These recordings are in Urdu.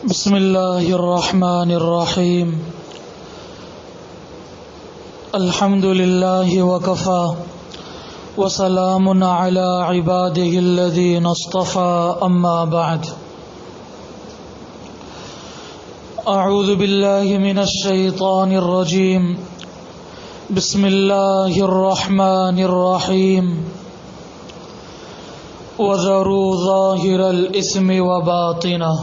بسم اللہ الرحمن الرحیم الحمد للہ وکفى وسلام علی عباده الذین اصطفى اما بعد اعوذ باللہ من الشیطان الرجیم بسم اللہ الرحمن الرحیم وذروا ظاہر الاسم وباطنہ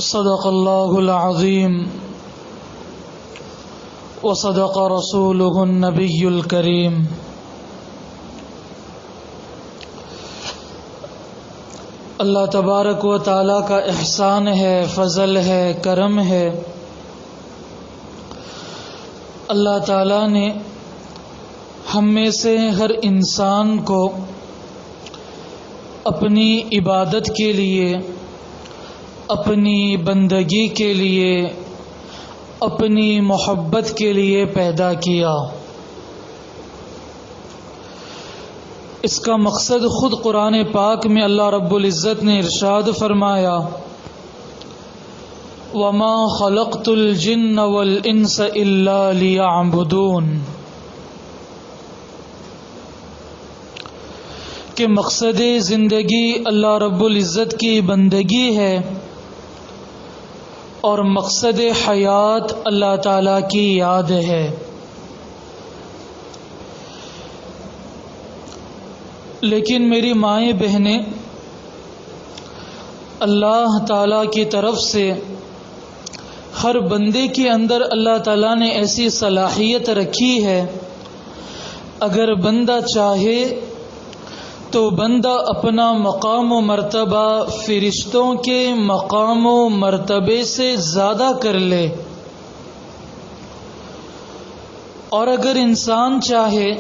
صدق اللہ العظیم وصدق رسولہ النبی الکریم۔ اللہ تبارک و تعالیٰ کا احسان ہے، فضل ہے، کرم ہے۔ اللہ تعالیٰ نے ہم میں سے ہر انسان کو اپنی عبادت کے لیے، اپنی بندگی کے لیے، اپنی محبت کے لیے پیدا کیا۔ اس کا مقصد خود قرآن پاک میں اللہ رب العزت نے ارشاد فرمایا، وَمَا خَلَقْتُ الْجِنَّ وَالْإِنسَ إِلَّا لِيَعْبُدُونَ، کہ مقصد زندگی اللہ رب العزت کی بندگی ہے، اور مقصد حیات اللہ تعالیٰ کی یاد ہے۔ لیکن میری مائیں بہنیں، اللہ تعالیٰ کی طرف سے ہر بندے کے اندر اللہ تعالیٰ نے ایسی صلاحیت رکھی ہے، اگر بندہ چاہے تو بندہ اپنا مقام و مرتبہ فرشتوں کے مقام و مرتبے سے زیادہ کر لے، اور اگر انسان چاہے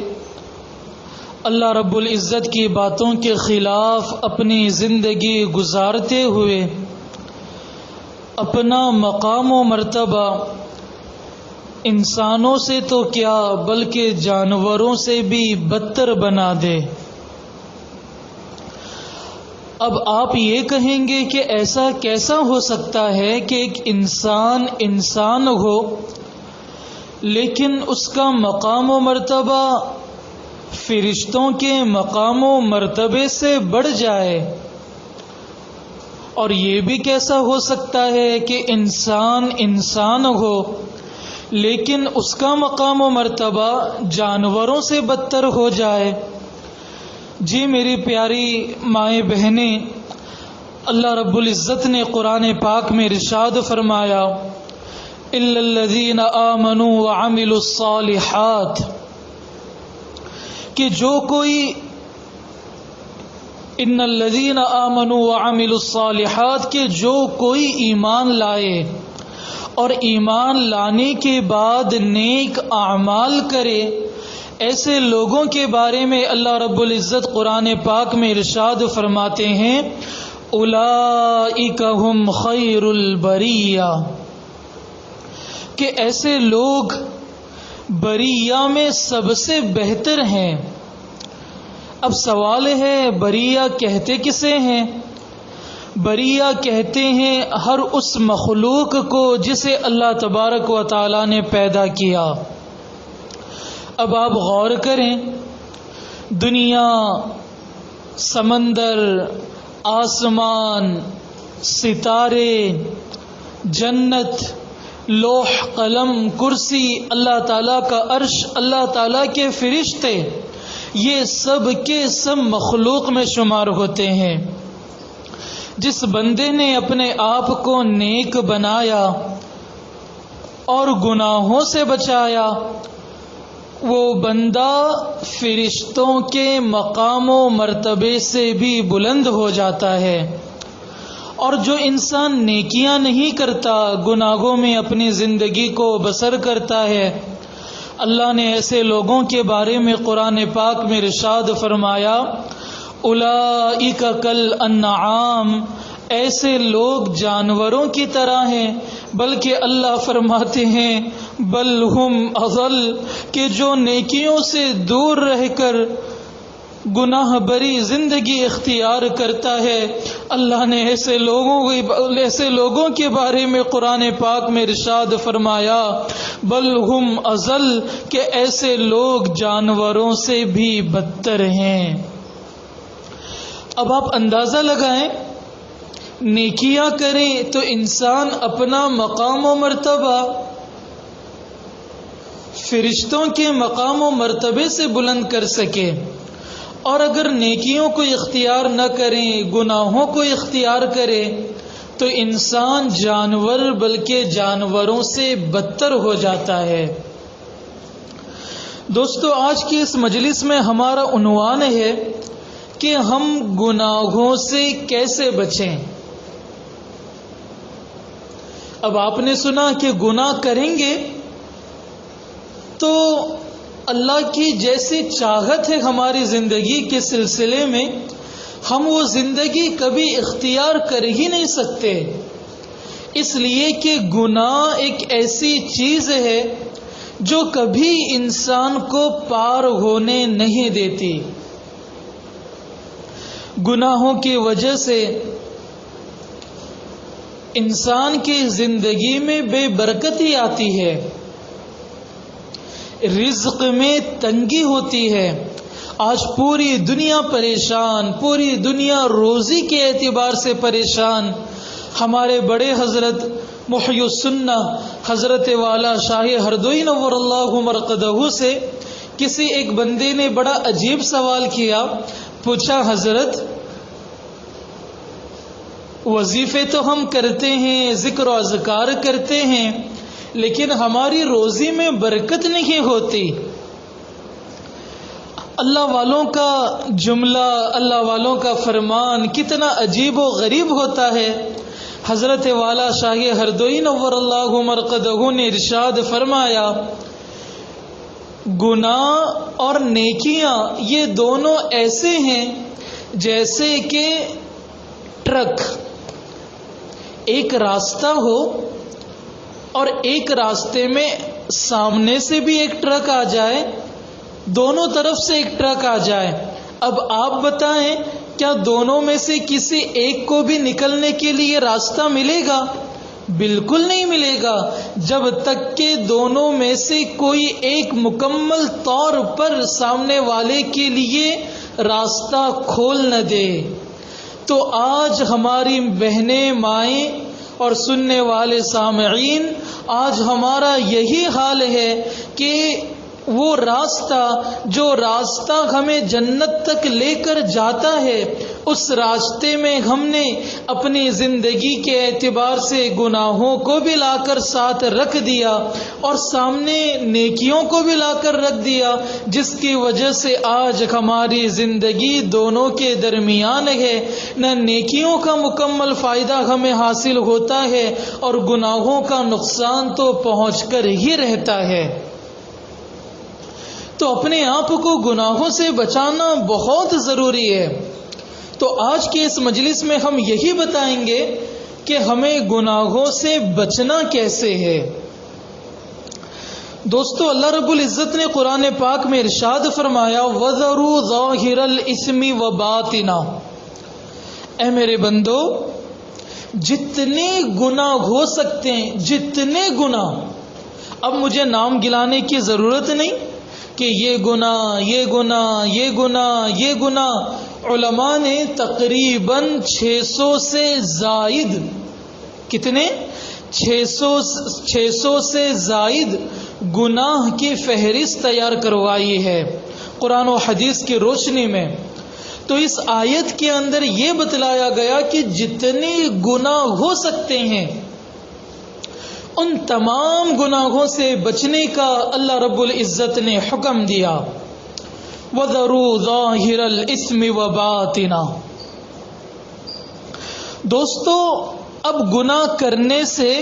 اللہ رب العزت کی باتوں کے خلاف اپنی زندگی گزارتے ہوئے اپنا مقام و مرتبہ انسانوں سے تو کیا بلکہ جانوروں سے بھی بدتر بنا دے۔ اب آپ یہ کہیں گے کہ ایسا کیسا ہو سکتا ہے کہ ایک انسان ہو لیکن اس کا مقام و مرتبہ فرشتوں کے مقام و مرتبے سے بڑھ جائے، اور یہ بھی کیسا ہو سکتا ہے کہ انسان ہو لیکن اس کا مقام و مرتبہ جانوروں سے بدتر ہو جائے؟ جی میری پیاری مائیں بہنیں، اللہ رب العزت نے قرآن پاک میں ارشاد فرمایا، اِلَّا الَّذِينَ آمَنُوا وَعَمِلُوا الصَّالِحَاتِ، کہ جو کوئی اِنَّ الَّذِينَ آمَنُوا وَعَمِلُوا الصَّالِحَاتِ، کہ جو کوئی ایمان لائے اور ایمان لانے کے بعد نیک اعمال کرے، ایسے لوگوں کے بارے میں اللہ رب العزت قرآن پاک میں ارشاد فرماتے ہیں، اولئک ھم خیر البریہ، کہ ایسے لوگ بریہ میں سب سے بہتر ہیں۔ اب سوال ہے، بریہ کہتے کسے ہیں؟ بریہ کہتے ہیں ہر اس مخلوق کو جسے اللہ تبارک و تعالی نے پیدا کیا۔ اب آپ غور کریں، دنیا، سمندر، آسمان، ستارے، جنت، لوح قلم، کرسی، اللہ تعالیٰ کا عرش، اللہ تعالیٰ کے فرشتے، یہ سب کے سب مخلوق میں شمار ہوتے ہیں۔ جس بندے نے اپنے آپ کو نیک بنایا اور گناہوں سے بچایا، وہ بندہ فرشتوں کے مقام و مرتبے سے بھی بلند ہو جاتا ہے۔ اور جو انسان نیکیاں نہیں کرتا، گناہوں میں اپنی زندگی کو بسر کرتا ہے، اللہ نے ایسے لوگوں کے بارے میں قرآن پاک میں ارشاد فرمایا، اولئک کالانعام، ایسے لوگ جانوروں کی طرح ہیں، بلکہ اللہ فرماتے ہیں بل ہم اضل، کہ جو نیکیوں سے دور رہ کر گناہ بری زندگی اختیار کرتا ہے. اللہ نے ایسے لوگوں کے بارے میں قرآن پاک میں ارشاد فرمایا بل ہم اضل کہ ایسے لوگ جانوروں سے بھی بدتر ہیں. اب آپ اندازہ لگائیں، نیکیاں کریں تو انسان اپنا مقام و مرتبہ فرشتوں کے مقام و مرتبے سے بلند کر سکے، اور اگر نیکیوں کو اختیار نہ کریں، گناہوں کو اختیار کرے تو انسان جانور بلکہ جانوروں سے بدتر ہو جاتا ہے. دوستو، آج کی اس مجلس میں ہمارا عنوان ہے کہ ہم گناہوں سے کیسے بچیں. اب آپ نے سنا کہ گناہ کریں گے تو اللہ کی جیسی چاہت ہے ہماری زندگی کے سلسلے میں، ہم وہ زندگی کبھی اختیار کر ہی نہیں سکتے، اس لیے کہ گناہ ایک ایسی چیز ہے جو کبھی انسان کو پار ہونے نہیں دیتی. گناہوں کی وجہ سے انسان کی زندگی میں بے برکتی آتی ہے، رزق میں تنگی ہوتی ہے. آج پوری دنیا پریشان، پوری دنیا روزی کے اعتبار سے پریشان. ہمارے بڑے حضرت محی السنہ حضرت والا شاہ ہردوئی نور اللہ مرقدہ سے کسی ایک بندے نے بڑا عجیب سوال کیا. پوچھا حضرت وظیفے تو ہم کرتے ہیں، ذکر و اذکار کرتے ہیں، لیکن ہماری روزی میں برکت نہیں ہوتی. اللہ والوں کا جملہ، اللہ والوں کا فرمان کتنا عجیب و غریب ہوتا ہے. حضرت والا شاہ ہردوئی نور اللہ مرقدہ نے ارشاد فرمایا گناہ اور نیکیاں یہ دونوں ایسے ہیں جیسے کہ ٹرک، ایک راستہ ہو اور ایک راستے میں سامنے سے بھی ایک ٹرک آ جائے، دونوں طرف سے ایک ٹرک آ جائے. اب آپ بتائیں کیا دونوں میں سے کسی ایک کو بھی نکلنے کے لیے راستہ ملے گا؟ بالکل نہیں ملے گا، جب تک کہ دونوں میں سے کوئی ایک مکمل طور پر سامنے والے کے لیے راستہ کھول نہ دے. تو آج ہماری بہنیں، مائیں اور سننے والے سامعین، آج ہمارا یہی حال ہے کہ وہ راستہ جو راستہ ہمیں جنت تک لے کر جاتا ہے، اس راستے میں ہم نے اپنی زندگی کے اعتبار سے گناہوں کو بھی لا کر ساتھ رکھ دیا اور سامنے نیکیوں کو بھی لا کر رکھ دیا، جس کی وجہ سے آج ہماری زندگی دونوں کے درمیان ہے. نہ نیکیوں کا مکمل فائدہ ہمیں حاصل ہوتا ہے اور گناہوں کا نقصان تو پہنچ کر ہی رہتا ہے. تو اپنے آپ کو گناہوں سے بچانا بہت ضروری ہے. تو آج کے اس مجلس میں ہم یہی بتائیں گے کہ ہمیں گناہوں سے بچنا کیسے ہے. دوستو، اللہ رب العزت نے قرآن پاک میں ارشاد فرمایا وَذَرُوا ظَاهِرَ الْإِثْمِ وَبَاطِنَهُ، اے میرے بندو جتنے گناہ ہو سکتے ہیں، جتنے گناہ، اب مجھے نام گلانے کی ضرورت نہیں کہ یہ گناہ، یہ گناہ، یہ گناہ، یہ گناہ. علماء نے تقریباً 600 سے زائد، کتنے؟ 600 سے زائد گناہ کی فہرست تیار کروائی ہے قرآن و حدیث کی روشنی میں. تو اس آیت کے اندر یہ بتلایا گیا کہ جتنے گناہ ہو سکتے ہیں ان تمام گناہوں سے بچنے کا اللہ رب العزت نے حکم دیا. وَذَرُوا ظَاهِرَ الْإِثْمِ وَبَاطِنَهُ. دوستو، اب گناہ کرنے سے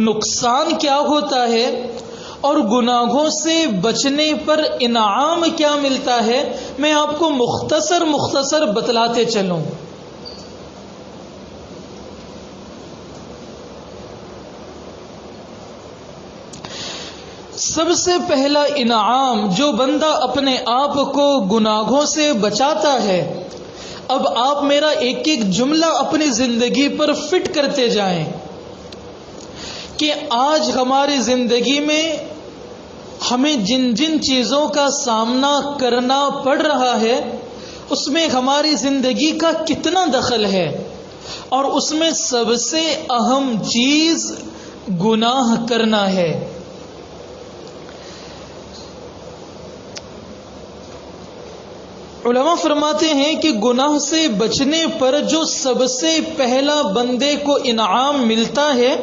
نقصان کیا ہوتا ہے اور گناہوں سے بچنے پر انعام کیا ملتا ہے، میں آپ کو مختصر بتلاتے چلوں. سب سے پہلا انعام جو بندہ اپنے آپ کو گناہوں سے بچاتا ہے. اب آپ میرا ایک ایک جملہ اپنی زندگی پر فٹ کرتے جائیں کہ آج ہماری زندگی میں ہمیں جن جن چیزوں کا سامنا کرنا پڑ رہا ہے اس میں ہماری زندگی کا کتنا دخل ہے، اور اس میں سب سے اہم چیز گناہ کرنا ہے. علماء فرماتے ہیں کہ گناہ سے بچنے پر جو سب سے پہلا بندے کو انعام ملتا ہے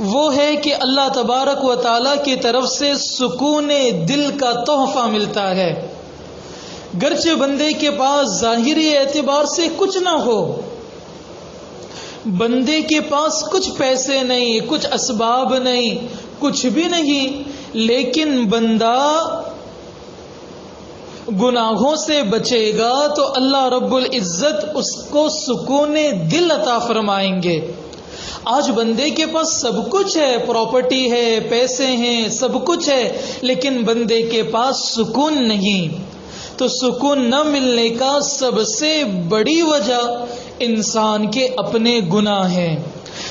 وہ ہے کہ اللہ تبارک و تعالیٰ کی طرف سے سکون دل کا تحفہ ملتا ہے. گرچہ بندے کے پاس ظاہری اعتبار سے کچھ نہ ہو، بندے کے پاس کچھ پیسے نہیں، کچھ اسباب نہیں، کچھ بھی نہیں، لیکن بندہ گناہوں سے بچے گا تو اللہ رب العزت اس کو سکون دل عطا فرمائیں گے. آج بندے کے پاس سب کچھ ہے، پراپرٹی ہے، پیسے ہیں، سب کچھ ہے، لیکن بندے کے پاس سکون نہیں. تو سکون نہ ملنے کا سب سے بڑی وجہ انسان کے اپنے گناہ ہیں.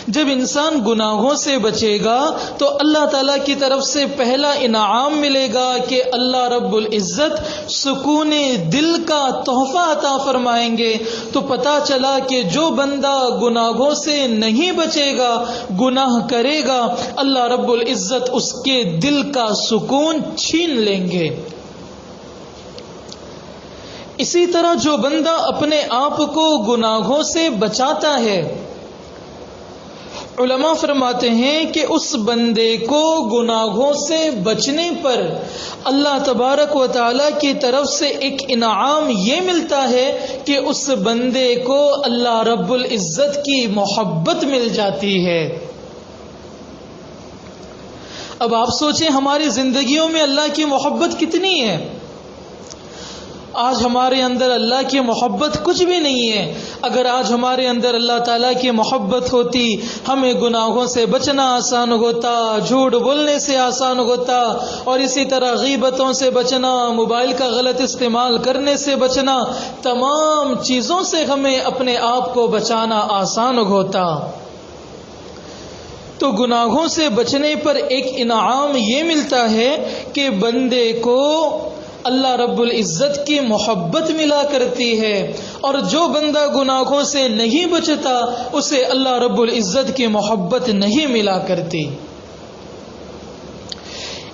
جب انسان گناہوں سے بچے گا تو اللہ تعالیٰ کی طرف سے پہلا انعام ملے گا کہ اللہ رب العزت سکون دل کا تحفہ عطا فرمائیں گے. تو پتہ چلا کہ جو بندہ گناہوں سے نہیں بچے گا، گناہ کرے گا، اللہ رب العزت اس کے دل کا سکون چھین لیں گے. اسی طرح جو بندہ اپنے آپ کو گناہوں سے بچاتا ہے، علماء فرماتے ہیں کہ اس بندے کو گناہوں سے بچنے پر اللہ تبارک و تعالیٰ کی طرف سے ایک انعام یہ ملتا ہے کہ اس بندے کو اللہ رب العزت کی محبت مل جاتی ہے. اب آپ سوچیں ہماری زندگیوں میں اللہ کی محبت کتنی ہے. آج ہمارے اندر اللہ کی محبت کچھ بھی نہیں ہے. اگر آج ہمارے اندر اللہ تعالیٰ کی محبت ہوتی، ہمیں گناہوں سے بچنا آسان ہوتا، جھوٹ بولنے سے آسان ہوتا، اور اسی طرح غیبتوں سے بچنا، موبائل کا غلط استعمال کرنے سے بچنا، تمام چیزوں سے ہمیں اپنے آپ کو بچانا آسان ہوتا. تو گناہوں سے بچنے پر ایک انعام یہ ملتا ہے کہ بندے کو اللہ رب العزت کی محبت ملا کرتی ہے، اور جو بندہ گناہوں سے نہیں بچتا اسے اللہ رب العزت کی محبت نہیں ملا کرتی.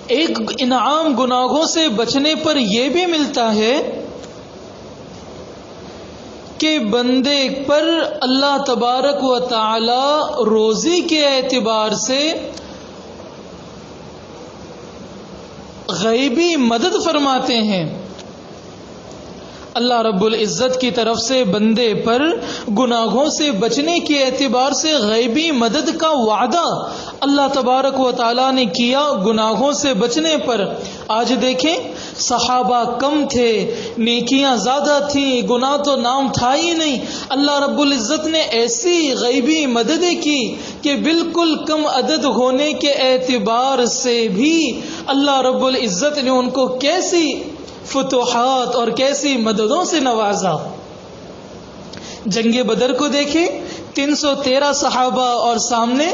ایک انعام گناہوں سے بچنے پر یہ بھی ملتا ہے کہ بندے پر اللہ تبارک و تعالی روزی کے اعتبار سے غیبی مدد فرماتے ہیں. اللہ رب العزت کی طرف سے بندے پر گناہوں سے بچنے کے اعتبار سے غیبی مدد کا وعدہ اللہ تبارک و تعالیٰ نے کیا گناہوں سے بچنے پر. آج دیکھیں صحابہ کم تھے، نیکیاں زیادہ تھیں، گناہ تو نام تھا ہی نہیں. اللہ رب العزت نے ایسی غیبی مددیں کی کہ بالکل کم عدد ہونے کے اعتبار سے بھی اللہ رب العزت نے ان کو کیسی فتوحات اور کیسی مددوں سے نوازا. جنگ بدر کو دیکھیں، 313 صحابہ اور سامنے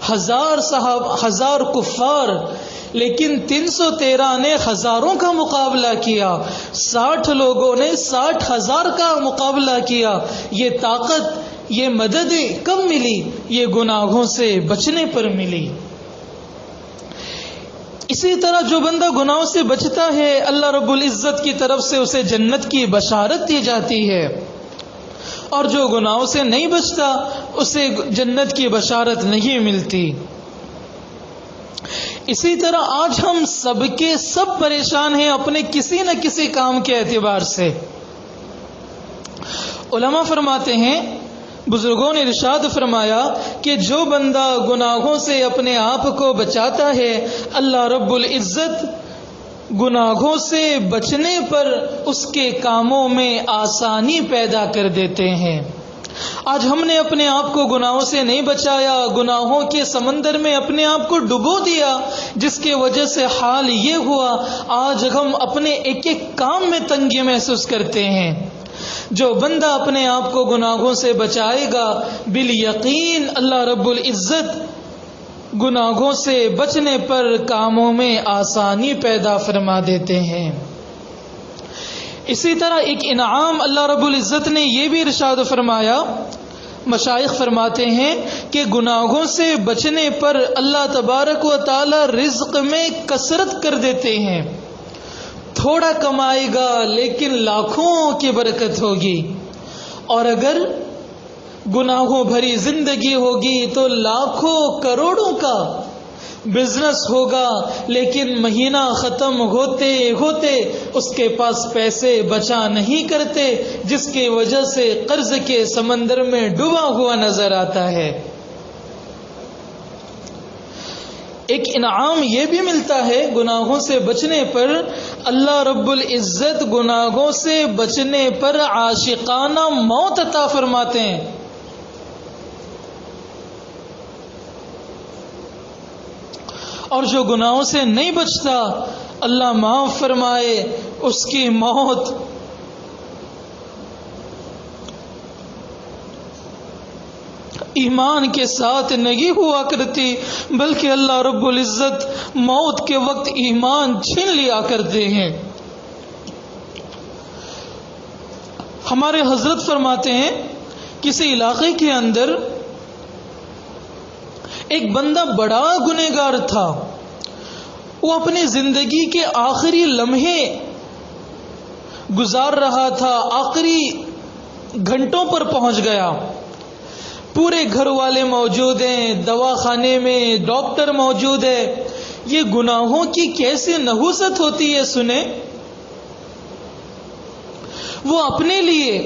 1000 کفار، لیکن 313 نے ہزاروں کا مقابلہ کیا، 60 لوگوں نے 60,000 کا مقابلہ کیا. یہ طاقت، یہ مدد کب ملی؟ یہ گناہوں سے بچنے پر ملی. اسی طرح جو بندہ گناہوں سے بچتا ہے اللہ رب العزت کی طرف سے اسے جنت کی بشارت دی جاتی ہے، اور جو گناہوں سے نہیں بچتا اسے جنت کی بشارت نہیں ملتی. اسی طرح آج ہم سب کے سب پریشان ہیں اپنے کسی نہ کسی کام کے اعتبار سے. علماء فرماتے ہیں، بزرگوں نے ارشاد فرمایا کہ جو بندہ گناہوں سے اپنے آپ کو بچاتا ہے اللہ رب العزت گناہوں سے بچنے پر اس کے کاموں میں آسانی پیدا کر دیتے ہیں. آج ہم نے اپنے آپ کو گناہوں سے نہیں بچایا، گناہوں کے سمندر میں اپنے آپ کو ڈبو دیا، جس کی وجہ سے حال یہ ہوا آج ہم اپنے ایک ایک کام میں تنگی محسوس کرتے ہیں۔ جو بندہ اپنے آپ کو گناہوں سے بچائے گا، بالیقین اللہ رب العزت گناہوں سے بچنے پر کاموں میں آسانی پیدا فرما دیتے ہیں۔ اسی طرح ایک انعام اللہ رب العزت نے یہ بھی ارشاد فرمایا، مشائخ فرماتے ہیں کہ گناہوں سے بچنے پر اللہ تبارک و تعالی رزق میں کثرت کر دیتے ہیں۔ تھوڑا کمائے گا لیکن لاکھوں کی برکت ہوگی، اور اگر گناہوں بھری زندگی ہوگی تو لاکھوں کروڑوں کا بزنس ہوگا، لیکن مہینہ ختم ہوتے ہوتے اس کے پاس پیسے بچا نہیں کرتے، جس کی وجہ سے قرض کے سمندر میں ڈوبا ہوا نظر آتا ہے۔ ایک انعام یہ بھی ملتا ہے گناہوں سے بچنے پر، اللہ رب العزت گناہوں سے بچنے پر عاشقانہ موت عطا فرماتے ہیں۔ اور جو گناہوں سے نہیں بچتا، اللہ معاف فرمائے، اس کی موت ایمان کے ساتھ نہیں ہوا کرتی، بلکہ اللہ رب العزت موت کے وقت ایمان چھین لیا کرتے ہیں۔ ہمارے حضرت فرماتے ہیں کسی علاقے کے اندر ایک بندہ بڑا گنہگار تھا، وہ اپنی زندگی کے آخری لمحے گزار رہا تھا، آخری گھنٹوں پر پہنچ گیا، پورے گھر والے موجود ہیں، دواخانے میں ڈاکٹر موجود ہے۔ یہ گناہوں کی کیسی نحوست ہوتی ہے سنیں۔ وہ اپنے لیے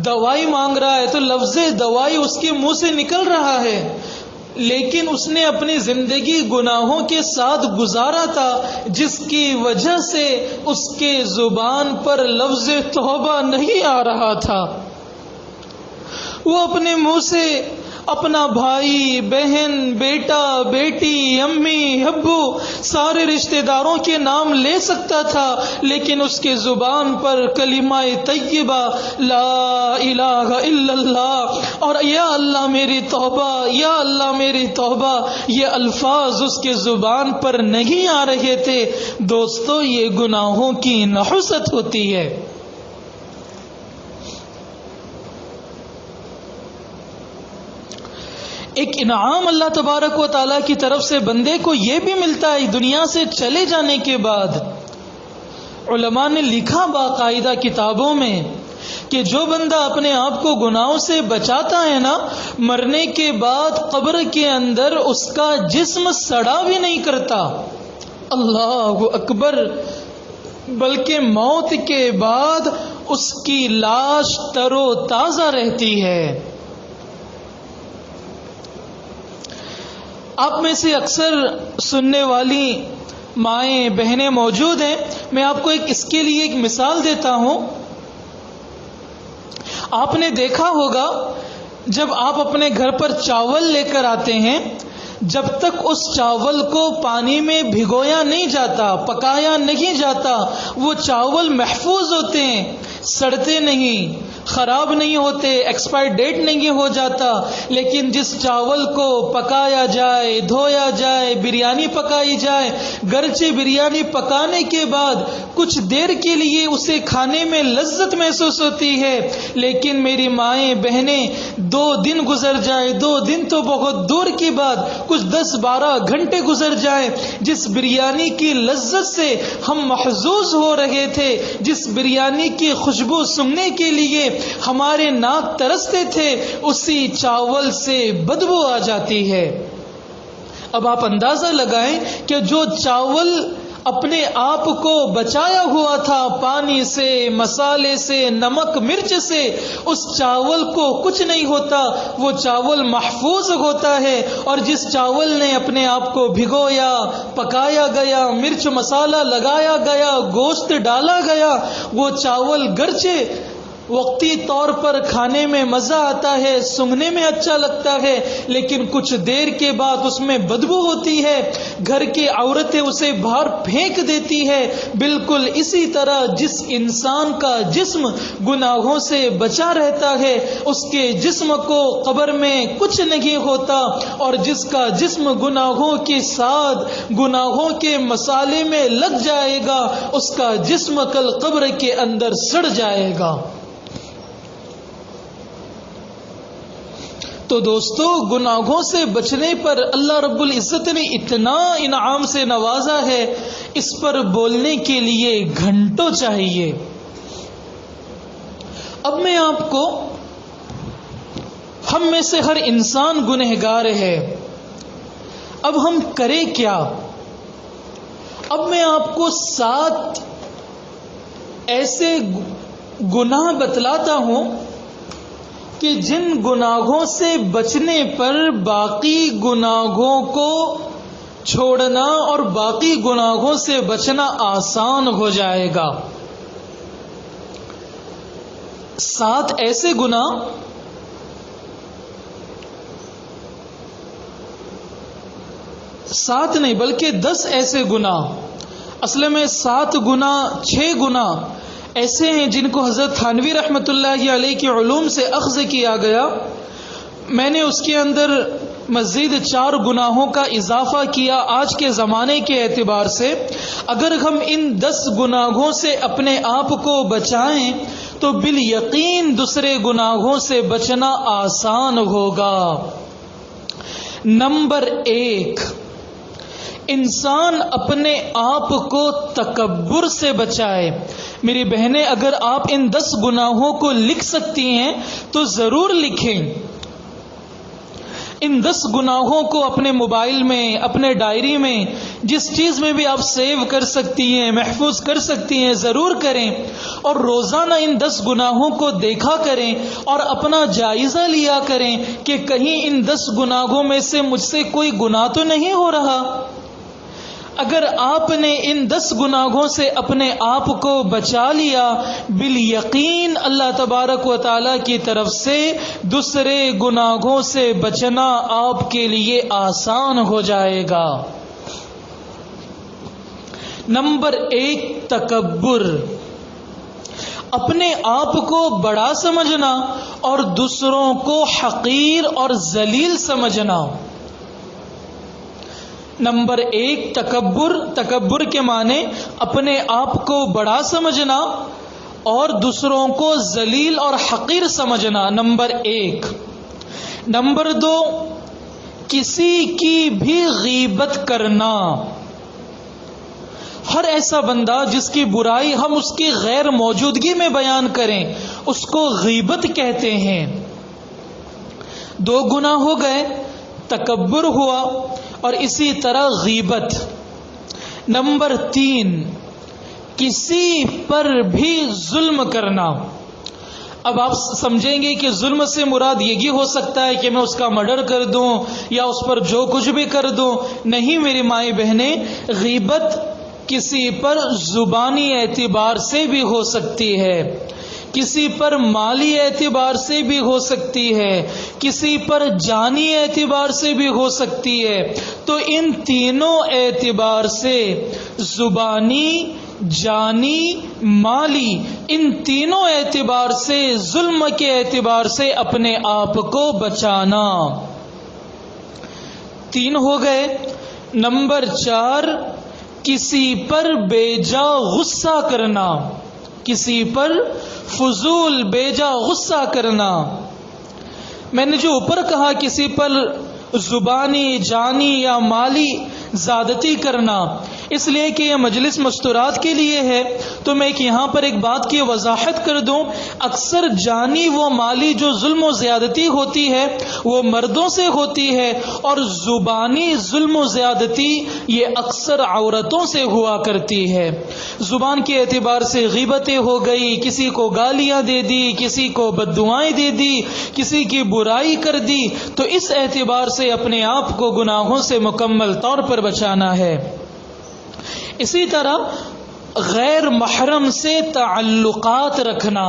دوائی مانگ رہا ہے تو لفظ دوائی اس کے منہ سے نکل رہا ہے، لیکن اس نے اپنی زندگی گناہوں کے ساتھ گزارا تھا، جس کی وجہ سے اس کے زبان پر لفظ توبہ نہیں آ رہا تھا۔ وہ اپنے منہ سے اپنا بھائی، بہن، بیٹا، بیٹی، امی، ابو، سارے رشتہ داروں کے نام لے سکتا تھا، لیکن اس کے زبان پر کلمہ طیبہ لا الہ الا اللہ اور یا اللہ میری توبہ، یا اللہ میری توبہ، یہ الفاظ اس کے زبان پر نہیں آ رہے تھے۔ دوستو، یہ گناہوں کی نحوست ہوتی ہے۔ ایک انعام اللہ تبارک و تعالیٰ کی طرف سے بندے کو یہ بھی ملتا ہے دنیا سے چلے جانے کے بعد۔ علماء نے لکھا باقاعدہ کتابوں میں کہ جو بندہ اپنے آپ کو گناہوں سے بچاتا ہے نا، مرنے کے بعد قبر کے اندر اس کا جسم سڑا بھی نہیں کرتا۔ اللہ اکبر! بلکہ موت کے بعد اس کی لاش تر و تازہ رہتی ہے۔ آپ میں سے اکثر سننے والی مائیں بہنیں موجود ہیں، میں آپ کو اس کے لیے ایک مثال دیتا ہوں۔ آپ نے دیکھا ہوگا جب آپ اپنے گھر پر چاول لے کر آتے ہیں، جب تک اس چاول کو پانی میں بھگویا نہیں جاتا، پکایا نہیں جاتا، وہ چاول محفوظ ہوتے ہیں، سڑتے نہیں، خراب نہیں ہوتے، ایکسپائر ڈیٹ نہیں ہو جاتا۔ لیکن جس چاول کو پکایا جائے، دھویا جائے، بریانی پکائی جائے، گرچہ بریانی پکانے کے بعد کچھ دیر کے لیے اسے کھانے میں لذت محسوس ہوتی ہے، لیکن میری مائیں بہنیں 2 دن گزر جائیں، 2 دن تو بہت دور کی بات، کچھ 10-12 گھنٹے گزر جائیں، جس بریانی کی لذت سے ہم محظوظ ہو رہے تھے، جس بریانی کی خوشبو سننے کے لیے ہمارے ناک ترستے تھے، اسی چاول سے بدبو آ جاتی ہے۔ اب آپ اندازہ لگائیں کہ جو چاول اپنے آپ کو بچایا ہوا تھا پانی سے، مسالے سے، نمک مرچ سے، اس چاول کو کچھ نہیں ہوتا، وہ چاول محفوظ ہوتا ہے۔ اور جس چاول نے اپنے آپ کو بھگویا، پکایا گیا، مرچ مسالہ لگایا گیا، گوشت ڈالا گیا، وہ چاول گرچہ وقتی طور پر کھانے میں مزہ آتا ہے، سونگھنے میں اچھا لگتا ہے، لیکن کچھ دیر کے بعد اس میں بدبو ہوتی ہے، گھر کی عورتیں اسے باہر پھینک دیتی ہے۔ بالکل اسی طرح جس انسان کا جسم گناہوں سے بچا رہتا ہے، اس کے جسم کو قبر میں کچھ نہیں ہوتا، اور جس کا جسم گناہوں کے ساتھ گناہوں کے مسالے میں لگ جائے گا، اس کا جسم کل قبر کے اندر سڑ جائے گا۔ تو دوستو، گناہوں سے بچنے پر اللہ رب العزت نے اتنا انعام سے نوازا ہے، اس پر بولنے کے لیے گھنٹوں چاہیے۔ اب میں آپ کو، ہم میں سے ہر انسان گنہگار ہے، اب ہم کریں کیا؟ اب میں آپ کو 7 ایسے گناہ بتلاتا ہوں کہ جن گناہوں سے بچنے پر باقی گناہوں کو چھوڑنا اور باقی گناہوں سے بچنا آسان ہو جائے گا۔ 7 ایسے گناہ، سات نہیں بلکہ 10 ایسے گناہ، اصل میں 7 گناہ 6 گناہ ایسے ہیں جن کو حضرت تھانوی رحمۃ اللہ علیہ کے علوم سے اخذ کیا گیا۔ میں نے اس کے اندر مزید 4 گناہوں کا اضافہ کیا آج کے زمانے کے اعتبار سے۔ اگر ہم ان 10 گناہوں سے اپنے آپ کو بچائیں تو بالیقین دوسرے گناہوں سے بچنا آسان ہوگا۔ نمبر 1، انسان اپنے آپ کو تکبر سے بچائے۔ میری بہنیں، اگر آپ ان 10 گناہوں کو لکھ سکتی ہیں تو ضرور لکھیں۔ ان 10 گناہوں کو اپنے موبائل میں، اپنے ڈائری میں، جس چیز میں بھی آپ سیو کر سکتی ہیں، محفوظ کر سکتی ہیں، ضرور کریں، اور روزانہ ان 10 گناہوں کو دیکھا کریں اور اپنا جائزہ لیا کریں کہ کہیں ان 10 گناہوں میں سے مجھ سے کوئی گناہ تو نہیں ہو رہا۔ اگر آپ نے ان 10 گناہوں سے اپنے آپ کو بچا لیا، بالیقین اللہ تبارک و تعالی کی طرف سے دوسرے گناہوں سے بچنا آپ کے لیے آسان ہو جائے گا۔ نمبر 1، تکبر، اپنے آپ کو بڑا سمجھنا اور دوسروں کو حقیر اور ذلیل سمجھنا۔ نمبر 1، تکبر۔ تکبر کے معنی اپنے آپ کو بڑا سمجھنا اور دوسروں کو ذلیل اور حقیر سمجھنا، نمبر 1۔ نمبر 2، کسی کی بھی غیبت کرنا۔ ہر ایسا بندہ جس کی برائی ہم اس کی غیر موجودگی میں بیان کریں، اس کو غیبت کہتے ہیں۔ 2 گناہ ہو گئے، تکبر ہوا اور اسی طرح غیبت۔ نمبر 3، کسی پر بھی ظلم کرنا۔ اب آپ سمجھیں گے کہ ظلم سے مراد یہ ہو سکتا ہے کہ میں اس کا مرڈر کر دوں یا اس پر جو کچھ بھی کر دوں۔ نہیں میری مائیں بہنیں، غیبت کسی پر زبانی اعتبار سے بھی ہو سکتی ہے، کسی پر مالی اعتبار سے بھی ہو سکتی ہے، کسی پر جانی اعتبار سے بھی ہو سکتی ہے۔ تو ان تینوں اعتبار سے، زبانی، جانی، مالی، ان تینوں اعتبار سے، ظلم کے اعتبار سے اپنے آپ کو بچانا۔ 3 ہو گئے۔ نمبر 4، کسی پر بے جا غصہ کرنا، کسی پر فضول بے جا غصہ کرنا۔ میں نے جو اوپر کہا کسی پر زبانی، جانی یا مالی زیادتی کرنا، اس لیے کہ یہ مجلس مستورات کے لیے ہے، تو میں یہاں پر ایک بات کی وضاحت کر دوں۔ اکثر جانی و مالی جو ظلم و زیادتی ہوتی ہے وہ مردوں سے ہوتی ہے، اور زبانی ظلم و زیادتی یہ اکثر عورتوں سے ہوا کرتی ہے۔ زبان کے اعتبار سے غیبتیں ہو گئی، کسی کو گالیاں دے دی، کسی کو بددعائیں دے دی، کسی کی برائی کر دی، تو اس اعتبار سے اپنے آپ کو گناہوں سے مکمل طور پر بچانا ہے۔ اسی طرح غیر محرم سے تعلقات رکھنا،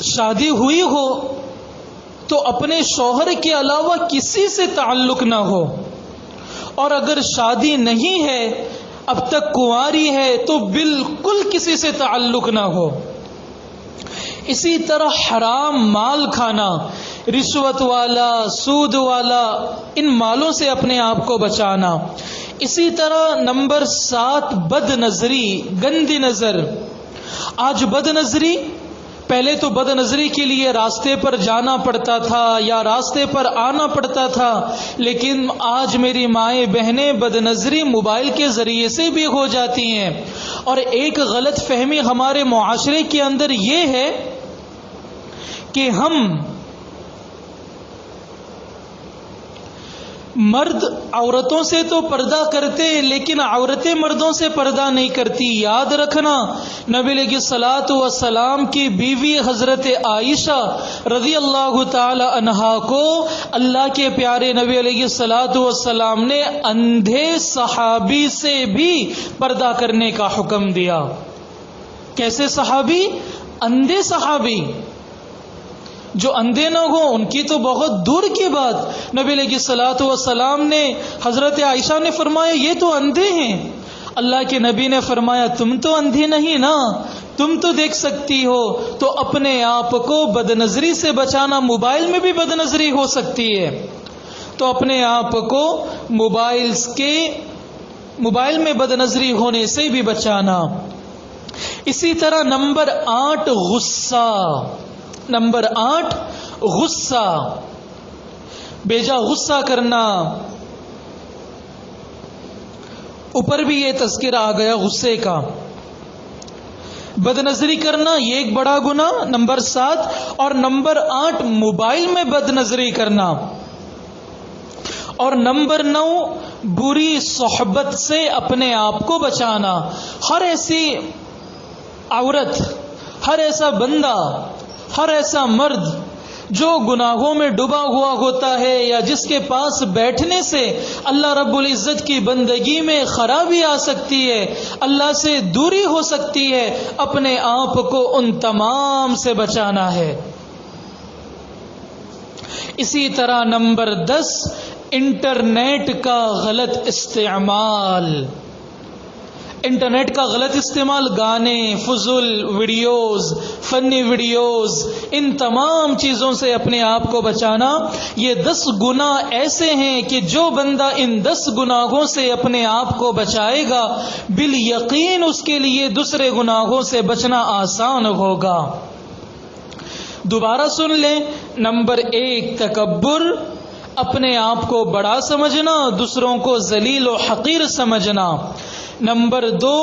شادی ہوئی ہو تو اپنے شوہر کے علاوہ کسی سے تعلق نہ ہو، اور اگر شادی نہیں ہے اب تک کنواری ہے تو بالکل کسی سے تعلق نہ ہو۔ اسی طرح حرام مال کھانا، رشوت والا، سود والا، ان مالوں سے اپنے آپ کو بچانا۔ اسی طرح نمبر 7 بد نظری، گندی نظر۔ آج بد نظری، پہلے تو بد نظری کے لیے راستے پر جانا پڑتا تھا یا راستے پر آنا پڑتا تھا، لیکن آج میری مائیں بہنیں بد نظری موبائل کے ذریعے سے بھی ہو جاتی ہیں۔ اور ایک غلط فہمی ہمارے معاشرے کے اندر یہ ہے کہ ہم مرد عورتوں سے تو پردہ کرتے لیکن عورتیں مردوں سے پردہ نہیں کرتی۔ یاد رکھنا، نبی علیہ الصلوۃ والسلام کی بیوی حضرت عائشہ رضی اللہ تعالی عنہا کو اللہ کے پیارے نبی علیہ الصلوۃ والسلام نے اندھے صحابی سے بھی پردہ کرنے کا حکم دیا۔ کیسے صحابی؟ اندھے صحابی۔ جو اندھے نہ ہو ان کی تو بہت دور کی بات، نبی علیہ الصلوۃ والسلام نے، حضرت عائشہ نے فرمایا یہ تو اندھے ہیں۔ اللہ کے نبی نے فرمایا تم تو اندھی نہیں نا، تم تو دیکھ سکتی ہو۔ تو اپنے آپ کو بد نظری سے بچانا، موبائل میں بھی بد نظری ہو سکتی ہے، تو اپنے آپ کو موبائل میں بد نظری ہونے سے بھی بچانا۔ اسی طرح نمبر 8 غصہ۔ نمبر 8 غصہ، بیجا غصہ کرنا۔ اوپر بھی یہ تذکرہ آ گیا غصے کا۔ بد نظری کرنا یہ ایک بڑا گناہ، نمبر 7، اور نمبر 8 موبائل میں بد نظری کرنا، اور نمبر 9 بری صحبت سے اپنے آپ کو بچانا۔ ہر ایسی عورت، ہر ایسا بندہ، ہر ایسا مرد جو گناہوں میں ڈوبا ہوا ہوتا ہے یا جس کے پاس بیٹھنے سے اللہ رب العزت کی بندگی میں خرابی آ سکتی ہے، اللہ سے دوری ہو سکتی ہے، اپنے آپ کو ان تمام سے بچانا ہے۔ اسی طرح نمبر 10 انٹرنیٹ کا غلط استعمال۔ انٹرنیٹ کا غلط استعمال، گانے، فضول ویڈیوز، فنی ویڈیوز، ان تمام چیزوں سے اپنے آپ کو بچانا۔ یہ 10 گناہ ایسے ہیں کہ جو بندہ ان 10 گناہوں سے اپنے آپ کو بچائے گا بالیقین اس کے لیے دوسرے گناہوں سے بچنا آسان ہوگا۔ دوبارہ سن لیں، نمبر 1 تکبر، اپنے آپ کو بڑا سمجھنا، دوسروں کو ذلیل و حقیر سمجھنا۔ نمبر 2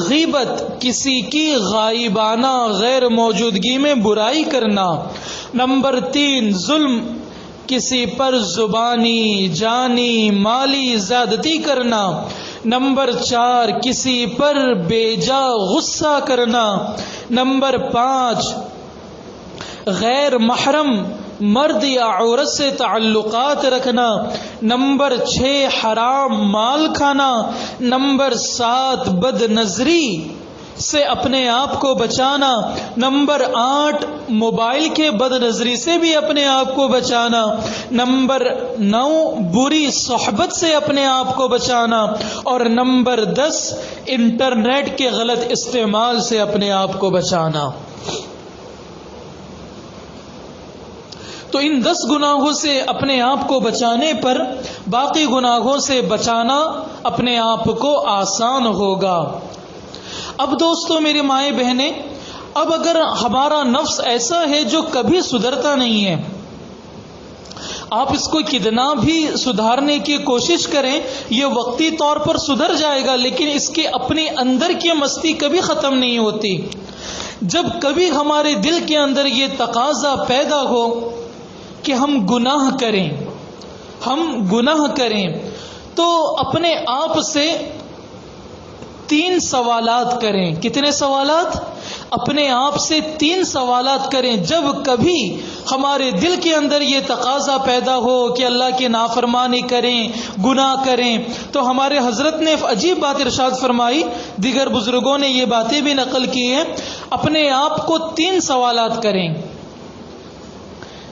غیبت، کسی کی غائبانہ غیر موجودگی میں برائی کرنا۔ نمبر 3 ظلم، کسی پر زبانی، جانی، مالی زیادتی کرنا۔ نمبر 4 کسی پر بیجا غصہ کرنا۔ نمبر 5 غیر محرم مرد یا عورت سے تعلقات رکھنا۔ نمبر 6 حرام مال کھانا۔ نمبر 7 بد نظری سے اپنے آپ کو بچانا۔ نمبر 8 موبائل کے بد نظری سے بھی اپنے آپ کو بچانا۔ نمبر 9 بری صحبت سے اپنے آپ کو بچانا، اور نمبر 10 انٹرنیٹ کے غلط استعمال سے اپنے آپ کو بچانا۔ تو ان 10 گناہوں سے اپنے آپ کو بچانے پر باقی گناہوں سے بچانا اپنے آپ کو آسان ہوگا۔ اب دوستو، میری مائیں بہنیں، اب اگر ہمارا نفس ایسا ہے جو کبھی سدھرتا نہیں ہے، آپ اس کو کتنا بھی سدھارنے کی کوشش کریں یہ وقتی طور پر سدھر جائے گا، لیکن اس کے اپنے اندر کی مستی کبھی ختم نہیں ہوتی۔ جب کبھی ہمارے دل کے اندر یہ تقاضا پیدا ہو کہ ہم گناہ کریں تو اپنے آپ سے 3 سوالات کریں۔ کتنے سوالات؟ اپنے آپ سے 3 سوالات کریں۔ جب کبھی ہمارے دل کے اندر یہ تقاضا پیدا ہو کہ اللہ کی نافرمانی کریں، گناہ کریں، تو ہمارے حضرت نے عجیب بات ارشاد فرمائی، دیگر بزرگوں نے یہ باتیں بھی نقل کی ہیں۔ اپنے آپ کو 3 سوالات کریں.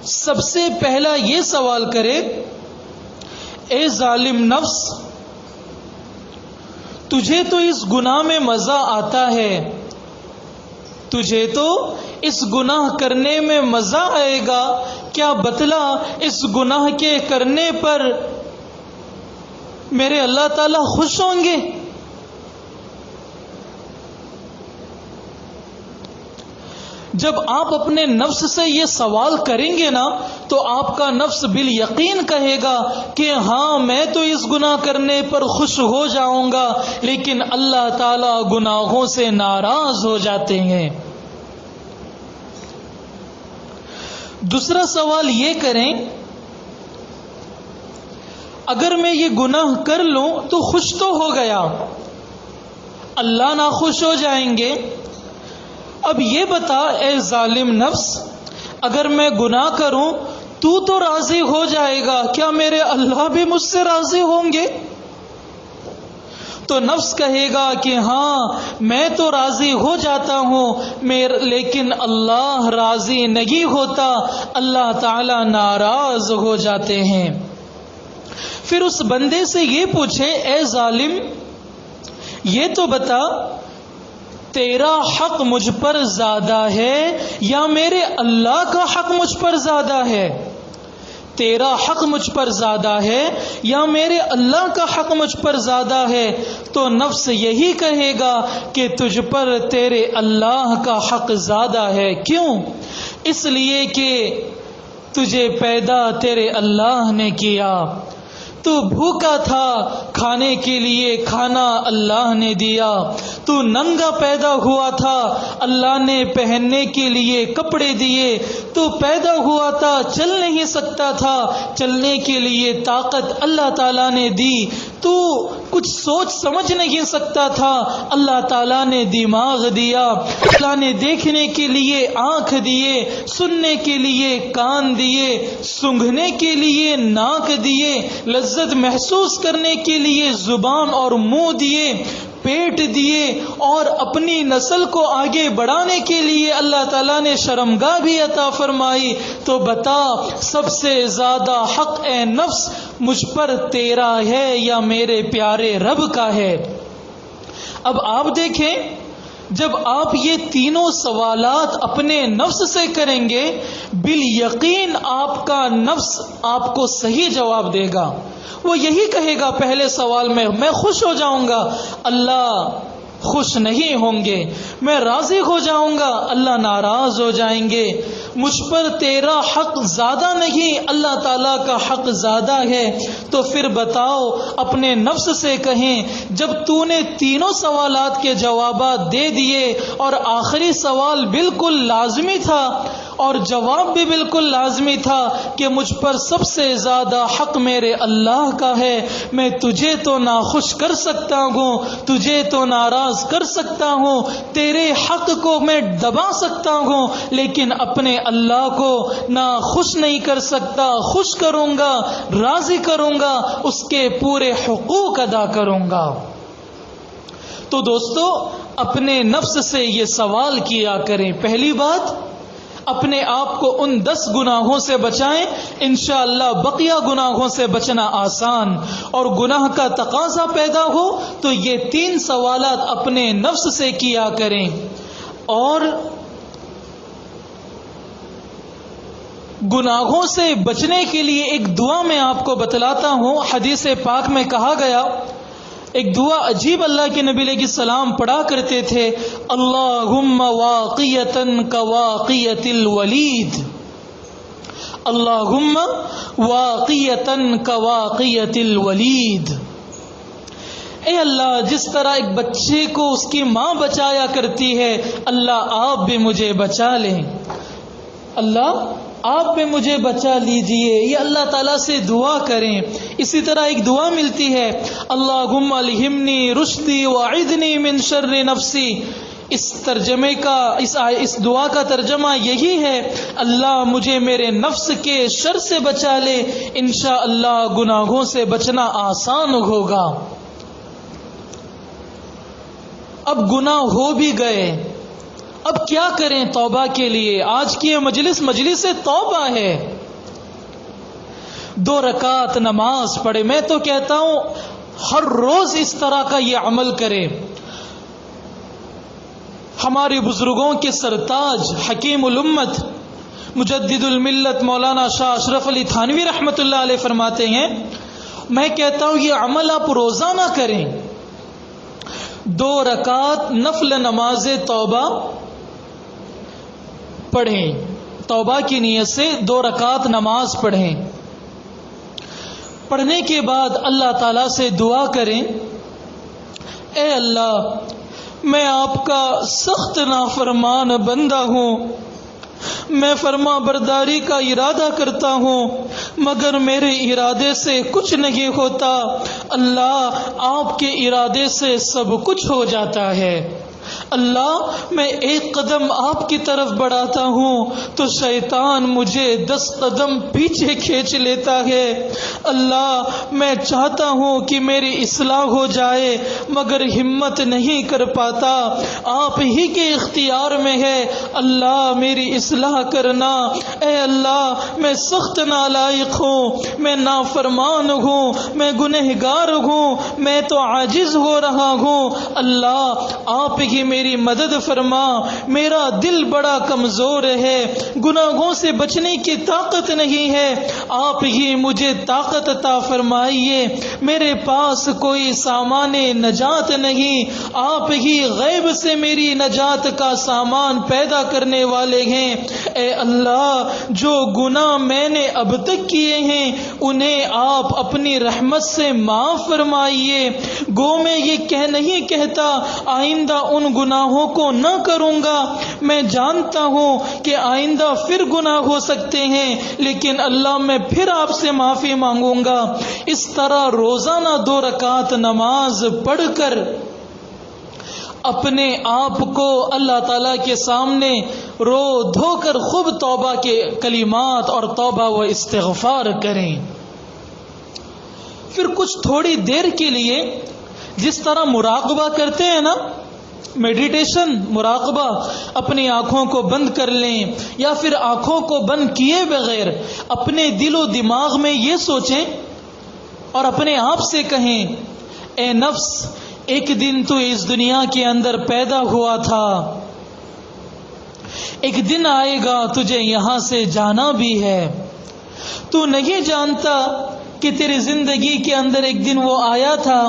سب سے پہلا یہ سوال کرے، اے ظالم نفس، تجھے تو اس گناہ میں مزہ آتا ہے، تجھے تو اس گناہ کرنے میں مزہ آئے گا، کیا بتلا اس گناہ کے کرنے پر میرے اللہ تعالیٰ خوش ہوں گے؟ جب آپ اپنے نفس سے یہ سوال کریں گے نا تو آپ کا نفس بالیقین کہے گا کہ ہاں میں تو اس گناہ کرنے پر خوش ہو جاؤں گا، لیکن اللہ تعالیٰ گناہوں سے ناراض ہو جاتے ہیں. دوسرا سوال یہ کریں، اگر میں یہ گناہ کر لوں تو خوش تو ہو گیا، اللہ ناخوش ہو جائیں گے. اب یہ بتا اے ظالم نفس، اگر میں گناہ کروں تو راضی ہو جائے گا، کیا میرے اللہ بھی مجھ سے راضی ہوں گے؟ تو نفس کہے گا کہ ہاں میں تو راضی ہو جاتا ہوں، لیکن اللہ راضی نہیں ہوتا، اللہ تعالی ناراض ہو جاتے ہیں. پھر اس بندے سے یہ پوچھے، اے ظالم یہ تو بتا تیرا حق مجھ پر زیادہ ہے یا میرے اللہ کا حق مجھ پر زیادہ ہے؟ تیرا حق مجھ پر زیادہ ہے یا میرے اللہ کا حق مجھ پر زیادہ ہے؟ تو نفس یہی کہے گا کہ تجھ پر تیرے اللہ کا حق زیادہ ہے. کیوں؟ اس لیے کہ تجھے پیدا تیرے اللہ نے کیا، تو بھوکا تھا، کھانے کے لیے کھانا اللہ نے دیا، تو ننگا پیدا ہوا تھا، اللہ نے پہننے کے لیے کپڑے دیے، تو پیدا ہوا تھا چل نہیں سکتا تھا، چلنے کے لیے طاقت اللہ تعالیٰ نے دی، تو کچھ سوچ سمجھ نہیں سکتا تھا، اللہ تعالیٰ نے دماغ دیا، اللہ نے دیکھنے کے لیے آنکھ دیے، سننے کے لیے کان دیے، سونگھنے کے لیے ناک دیے، لذت محسوس کرنے کے لیے زبان اور منہ دیے، پیٹ دیے، اور اپنی نسل کو آگے بڑھانے کے لیے اللہ تعالیٰ نے شرمگاہ بھی عطا فرمائی. تو بتا سب سے زیادہ حق اے نفس مجھ پر تیرا ہے یا میرے پیارے رب کا ہے؟ اب آپ دیکھیں، جب آپ یہ تینوں سوالات اپنے نفس سے کریں گے بالیقین آپ کا نفس آپ کو صحیح جواب دے گا. وہ یہی کہے گا پہلے سوال میں خوش ہو جاؤں گا، اللہ خوش نہیں ہوں گے، میں راضی ہو جاؤں گا، اللہ ناراض ہو جائیں گے، مجھ پر تیرا حق زیادہ نہیں، اللہ تعالیٰ کا حق زیادہ ہے. تو پھر بتاؤ، اپنے نفس سے کہیں، جب تو نے تینوں سوالات کے جوابات دے دیے اور آخری سوال بالکل لازمی تھا اور جواب بھی بالکل لازمی تھا کہ مجھ پر سب سے زیادہ حق میرے اللہ کا ہے، میں تجھے تو ناخوش کر سکتا ہوں، تجھے تو ناراض کر سکتا ہوں، تیرے حق کو میں دبا سکتا ہوں، لیکن اپنے اللہ کو نہ خوش نہیں کر سکتا، خوش کروں گا، راضی کروں گا، اس کے پورے حقوق ادا کروں گا. تو دوستو اپنے نفس سے یہ سوال کیا کریں. پہلی بات، اپنے آپ کو ان 10 گناہوں سے بچائیں، انشاءاللہ بقیہ گناہوں سے بچنا آسان. اور گناہ کا تقاضا پیدا ہو تو یہ 3 سوالات اپنے نفس سے کیا کریں. اور گناہوں سے بچنے کے لیے ایک دعا میں آپ کو بتلاتا ہوں. حدیث پاک میں کہا گیا، ایک دعا عجیب اللہ کے نبی علیہ السلام پڑھا کرتے تھے، اللہم واقیتن کواقیت الولید، اللہم واقیتن کواقیت الولید. اے اللہ، جس طرح ایک بچے کو اس کی ماں بچایا کرتی ہے، اللہ آپ بھی مجھے بچا لیں، اللہ آپ بھی مجھے بچا لیجئے. یہ اللہ تعالیٰ سے دعا کریں. اسی طرح ایک دعا ملتی ہے، اللہم الہمنی رشدی وعذنی من شر نفسی. اس ترجمے کا اس دعا کا ترجمہ یہی ہے، اللہ مجھے میرے نفس کے شر سے بچا لے، انشاءاللہ گناہوں سے بچنا آسان ہوگا. اب گناہ ہو بھی گئے، اب کیا کریں توبہ کے لیے؟ آج کی یہ مجلس توبہ ہے. 2 رکعت نماز پڑھے. میں تو کہتا ہوں ہر روز اس طرح کا یہ عمل کرے. ہمارے بزرگوں کے سرتاج حکیم الامت مجدد الملت مولانا شاہ اشرف علی تھانوی رحمۃ اللہ علیہ فرماتے ہیں، میں کہتا ہوں یہ عمل آپ روزانہ کریں. 2 رکعت نفل نماز توبہ پڑھیں. توبہ کی نیت سے 2 رکعت نماز پڑھیں. پڑھنے کے بعد اللہ تعالیٰ سے دعا کریں، اے اللہ میں آپ کا سخت نافرمان بندہ ہوں، میں فرما برداری کا ارادہ کرتا ہوں مگر میرے ارادے سے کچھ نہیں ہوتا. اللہ آپ کے ارادے سے سب کچھ ہو جاتا ہے. اللہ میں 1 قدم آپ کی طرف بڑھاتا ہوں تو شیطان مجھے 10 قدم پیچھے کھینچ لیتا ہے. اللہ میں چاہتا ہوں کہ میری اصلاح ہو جائے مگر ہمت نہیں کر پاتا. آپ ہی کے اختیار میں ہے. اللہ میری اصلاح کرنا. اے اللہ میں سخت نالائق ہوں، میں نافرمان ہوں، میں گنہگار ہوں، میں تو عاجز ہو رہا ہوں. اللہ آپ ہی میری مدد فرما. میرا دل بڑا کمزور ہے، گناہوں سے بچنے کی طاقت نہیں ہے. آپ ہی مجھے طاقت عطا فرمائیے. میرے پاس کوئی سامان نجات نہیں، آپ ہی غیب سے میری نجات کا سامان پیدا کرنے والے ہیں. اے اللہ جو گناہ میں نے اب تک کیے ہیں انہیں آپ اپنی رحمت سے معاف فرمائیے. گو میں یہ نہیں کہتا آئندہ ان گناہوں کو نہ کروں گا، میں جانتا ہوں کہ آئندہ پھر گناہ ہو سکتے ہیں، لیکن اللہ میں پھر آپ سے معافی مانگوں گا. اس طرح روزانہ 2 رکعت نماز پڑھ کر اپنے آپ کو اللہ تعالیٰ کے سامنے رو دھو کر خوب توبہ کے کلمات اور توبہ و استغفار کریں. پھر کچھ تھوڑی دیر کے لیے جس طرح مراقبہ کرتے ہیں نا، میڈیٹیشن، مراقبہ، اپنی آنکھوں کو بند کر لیں یا پھر آنکھوں کو بند کیے بغیر اپنے دل و دماغ میں یہ سوچیں اور اپنے آپ سے کہیں، اے نفس ایک دن تو اس دنیا کے اندر پیدا ہوا تھا، ایک دن آئے گا تجھے یہاں سے جانا بھی ہے. تو نہیں جانتا کہ تیری زندگی کے اندر ایک دن وہ آیا تھا،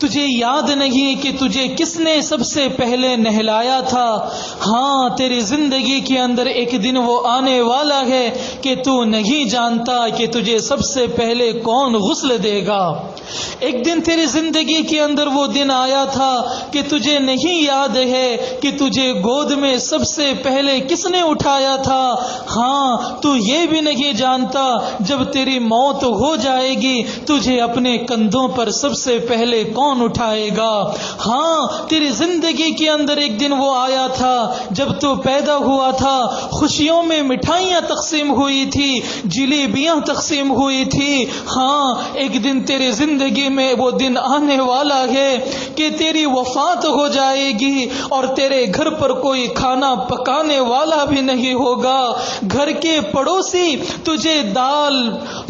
تجھے یاد نہیں کہ تجھے کس نے سب سے پہلے نہلایا تھا. ہاں تیری زندگی کے اندر ایک دن وہ آنے والا ہے کہ تو نہیں جانتا کہ تجھے سب سے پہلے کون غسل دے گا. ایک دن تیری زندگی کے اندر وہ دن آیا تھا کہ تجھے نہیں یاد ہے کہ تجھے گود میں سب سے پہلے کس نے اٹھایا تھا. ہاں تو یہ بھی نہیں جانتا جب تیری موت ہو جائے گی تجھے اپنے کندھوں پر سب سے پہلے کون اٹھائے گا. ہاں تیری زندگی کے اندر ایک دن وہ آیا تھا جب تو پیدا ہوا تھا، خوشیوں میں مٹھائیاں تقسیم ہوئی تھی، جلیبیاں تقسیم ہوئی تھی. ہاں ایک دن تیری زندگی میں وہ دن آنے والا ہے کہ تیری وفات ہو جائے گی اور تیرے گھر پر کوئی کھانا پکانے والا بھی نہیں ہوگا. گھر کے پڑوسی تجھے دال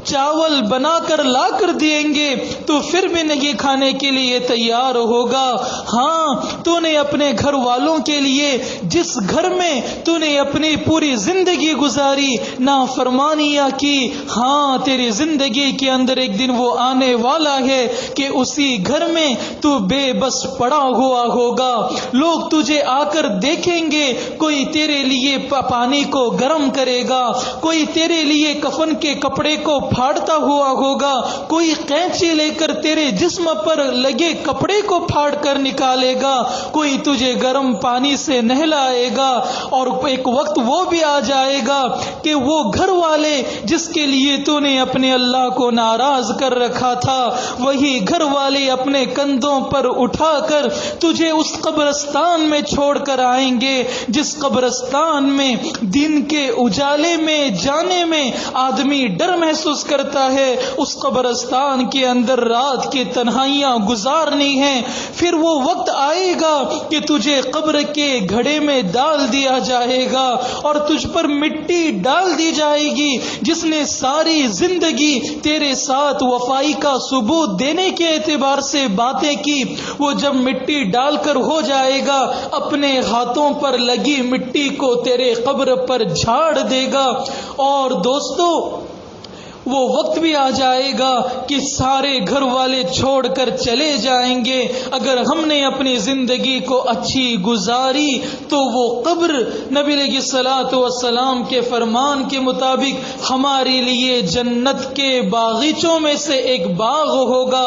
چاول بنا کر لا کر دیں گے تو پھر بھی نہیں کھانے کے لیے تیار ہوگا. ہاں تو نے اپنے گھر والوں کے لیے جس گھر میں تو نے اپنی پوری زندگی گزاری نافرمانیاں کی، ہاں تیری زندگی کے اندر ایک دن وہ آنے والا ہے کہ اسی گھر میں تو بے بس پڑا ہوا ہوگا. لوگ تجھے آ کر دیکھیں گے، کوئی تیرے لیے پانی کو گرم کرے گا، کوئی تیرے لیے کفن کے کپڑے کو پھاڑتا ہوا ہوگا، کوئی قینچی لے کر تیرے جسم پر لگے کپڑے کو پھاڑ کر نکالے گا، کوئی تجھے گرم پانی سے نہلائے گا. اور ایک وقت وہ بھی آ جائے گا کہ وہ گھر والے جس کے لیے تو نے اپنے اللہ کو ناراض کر رکھا تھا، وہی گھر والے اپنے کندھوں پر اٹھا کر تجھے اس قبرستان میں چھوڑ کر آئیں گے جس قبرستان میں دن کے اجالے میں جانے میں آدمی ڈر محسوس کرتا ہے اس قبرستان کے اندر رات کی تنہائیاں گزارنی ہیں، پھر وہ وقت آئے گا کہ تجھے قبر کے گھڑے میں ڈال دیا جائے گا اور تجھ پر مٹی ڈال دی جائے گی۔ جس نے ساری زندگی تیرے ساتھ وفائی کا ثبوت دینے کے اعتبار سے باتیں کی، وہ جب مٹی ڈال کر ہو جائے گا اپنے ہاتھوں پر لگی مٹی کو تیرے قبر پر جھاڑ دے گا۔ اور دوستو وہ وقت بھی آ جائے گا کہ سارے گھر والے چھوڑ کر چلے جائیں گے، اگر ہم نے اپنی زندگی کو اچھی گزاری تو وہ قبر نبی علیہ الصلوۃ والسلام کے فرمان کے مطابق ہمارے لیے جنت کے باغیچوں میں سے ایک باغ ہوگا،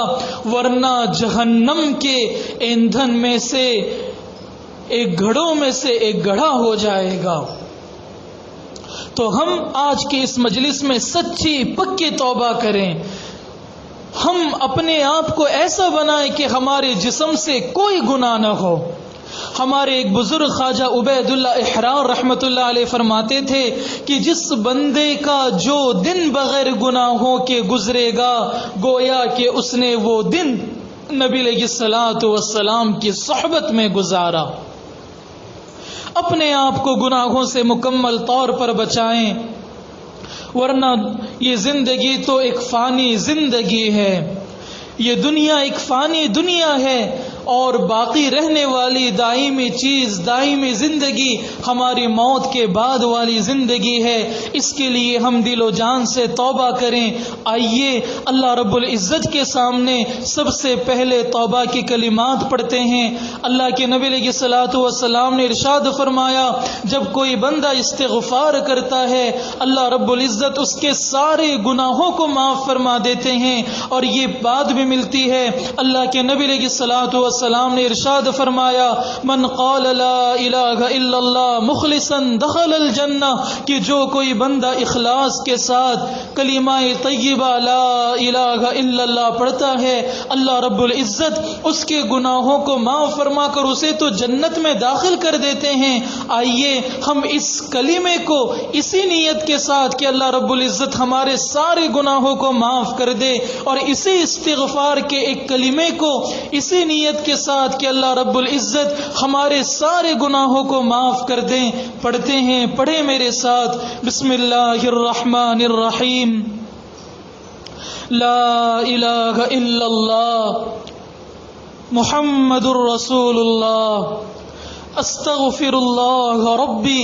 ورنہ جہنم کے ایندھن میں سے ایک گھڑوں میں سے ایک گڑھا ہو جائے گا۔ تو ہم آج کے اس مجلس میں سچی پکی توبہ کریں، ہم اپنے آپ کو ایسا بنائیں کہ ہمارے جسم سے کوئی گناہ نہ ہو۔ ہمارے ایک بزرگ خواجہ عبید اللہ احرار رحمت اللہ علیہ فرماتے تھے کہ جس بندے کا جو دن بغیر گناہوں کے گزرے گا گویا کہ اس نے وہ دن نبی علیہ الصلوۃ والسلام کی صحبت میں گزارا۔ اپنے آپ کو گناہوں سے مکمل طور پر بچائیں، ورنہ یہ زندگی تو ایک فانی زندگی ہے، یہ دنیا ایک فانی دنیا ہے، اور باقی رہنے والی دائمی چیز، دائمی زندگی ہماری موت کے بعد والی زندگی ہے۔ اس کے لیے ہم دل و جان سے توبہ کریں۔ آئیے اللہ رب العزت کے سامنے سب سے پہلے توبہ کی کلمات پڑھتے ہیں۔ اللہ کے نبی علیہ الصلوۃ والسلام نے ارشاد فرمایا، جب کوئی بندہ استغفار کرتا ہے اللہ رب العزت اس کے سارے گناہوں کو معاف فرما دیتے ہیں، اور یہ بات بھی ملتی ہے اللہ کے نبی علیہ الصلوۃ والسلام نے ارشاد فرمایا، من قال لا الہ الا اللہ مخلصا دخل الجنہ، کہ جو کوئی بندہ اخلاص کے ساتھ کلمہ طیبہ لا الہ الا اللہ پڑھتا ہے اللہ رب العزت اس کے گناہوں کو معاف فرما کر اسے تو جنت میں داخل کر دیتے ہیں۔ آئیے ہم اس کلمے کو اسی نیت کے ساتھ کہ اللہ رب العزت ہمارے سارے گناہوں کو معاف کر دے، اور اسی استغفار کے ایک کلمے کو اسی نیت کے ساتھ کہ اللہ رب العزت ہمارے سارے گناہوں کو معاف کر دیں، پڑھتے ہیں۔ پڑھے میرے ساتھ، بسم اللہ الرحمن الرحیم، لا الہ الا اللہ محمد الرسول اللہ، استغفر اللہ ربی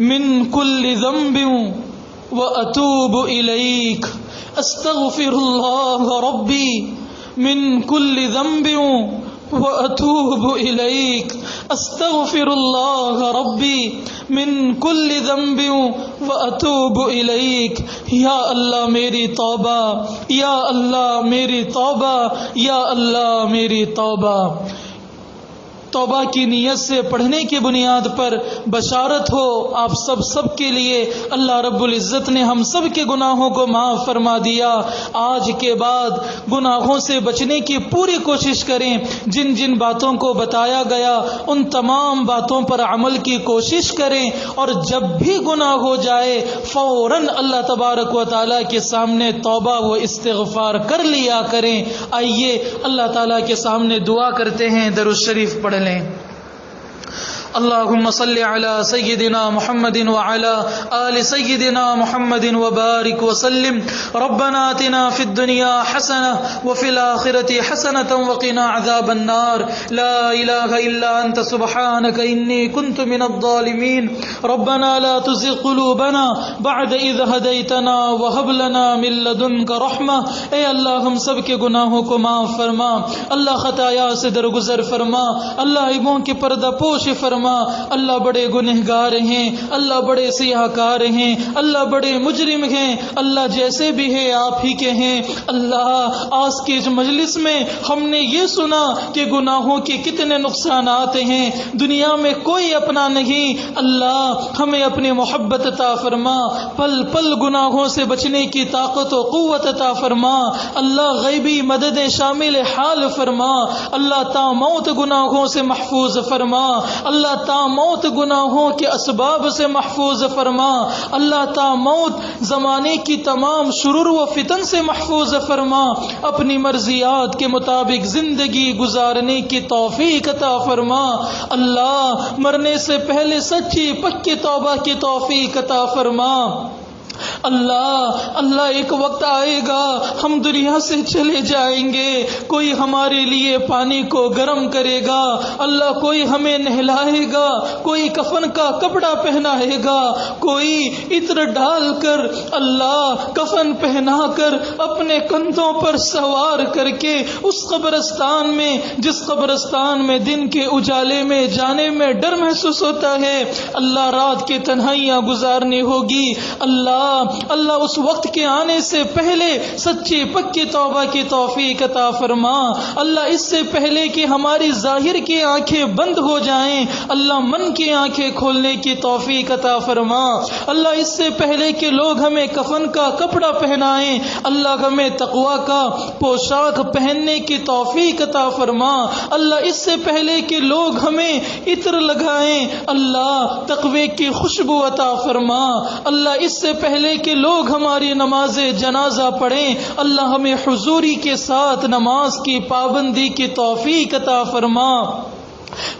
من کل ذنب واتوب الیک، استغفر اللہ ربی من کل ذنب واتوب الیک، استغفر اللہ ربی من کل ذنب واتوب الیک۔ یا اللہ میری توبہ، یا اللہ میری توبہ، یا اللہ میری توبہ۔ توبہ کی نیت سے پڑھنے کی بنیاد پر بشارت ہو آپ سب کے لیے، اللہ رب العزت نے ہم سب کے گناہوں کو معاف فرما دیا۔ آج کے بعد گناہوں سے بچنے کی پوری کوشش کریں، جن جن باتوں کو بتایا گیا ان تمام باتوں پر عمل کی کوشش کریں، اور جب بھی گناہ ہو جائے فوراً اللہ تبارک و تعالیٰ کے سامنے توبہ و استغفار کر لیا کریں۔ آئیے اللہ تعالیٰ کے سامنے دعا کرتے ہیں، درود شریف پڑھ لیں۔ اللهم صل على سيدنا محمد وعلى آل سيدنا محمد وبارك وسلم. ربنا آتنا في الدنيا حسنة وفي الآخرة حسنة وقنا عذاب النار. لا إله إلا أنت سبحانك إني كنت من الظالمين. ربنا لا تزغ قلوبنا بعد إذ هديتنا وهب لنا من لدنك رحمة. اے اللہ ہم سب کے گناہوں کو معاف فرما، اللہ خطایا سے درگزر فرما، اللہ عیبوں کے پردہ پوش فرما، اللہ بڑے گنہگار ہیں، اللہ بڑے سیاہ کار ہیں، اللہ بڑے مجرم ہیں، اللہ جیسے بھی ہیں آپ ہی کے ہیں۔ اللہ آج کے اس مجلس میں ہم نے یہ سنا کہ گناہوں کے کتنے نقصانات ہیں، دنیا میں کوئی اپنا نہیں، اللہ ہمیں اپنی محبت عطا فرما، پل پل گناہوں سے بچنے کی طاقت و قوت عطا فرما، اللہ غیبی مدد شامل حال فرما، اللہ تا موت گناہوں سے محفوظ فرما، اللہ تا موت گناہوں کے اسباب سے محفوظ فرما، اللہ تا موت زمانے کی تمام شرور و فتن سے محفوظ فرما، اپنی مرضیات کے مطابق زندگی گزارنے کی توفیق عطا فرما، اللہ مرنے سے پہلے سچی پکی توبہ کی توفیق عطا فرما۔ اللہ ایک وقت آئے گا ہم دنیا سے چلے جائیں گے، کوئی ہمارے لیے پانی کو گرم کرے گا، اللہ کوئی ہمیں نہلائے گا، کوئی کفن کا کپڑا پہنائے گا، کوئی عطر ڈال کر اللہ کفن پہنا کر اپنے کندھوں پر سوار کر کے اس قبرستان میں، جس قبرستان میں دن کے اجالے میں جانے میں ڈر محسوس ہوتا ہے، اللہ رات کی تنہائیاں گزارنی ہوگی، اللہ اس وقت کے آنے سے پہلے سچی پکی توبہ کی توفیق عطا فرما، اللہ اس سے پہلے کہ ہماری ظاہر کی آنکھیں بند ہو جائیں، اللہ من کی آنکھیں کھولنے کی توفیق عطا فرما، اللہ اس سے پہلے کہ لوگ ہمیں کفن کا کپڑا پہنائیں، اللہ ہمیں تقوی کا پوشاک پہننے کی توفیق عطا فرما، اللہ اس سے پہلے کہ لوگ ہمیں عطر لگائیں، اللہ تقوی کی خوشبو عطا فرما، اللہ اس سے پہلے کہ لوگ ہماری نماز جنازہ پڑھیں، اللہ ہمیں حضوری کے ساتھ نماز کی پابندی کی توفیق عطا فرما۔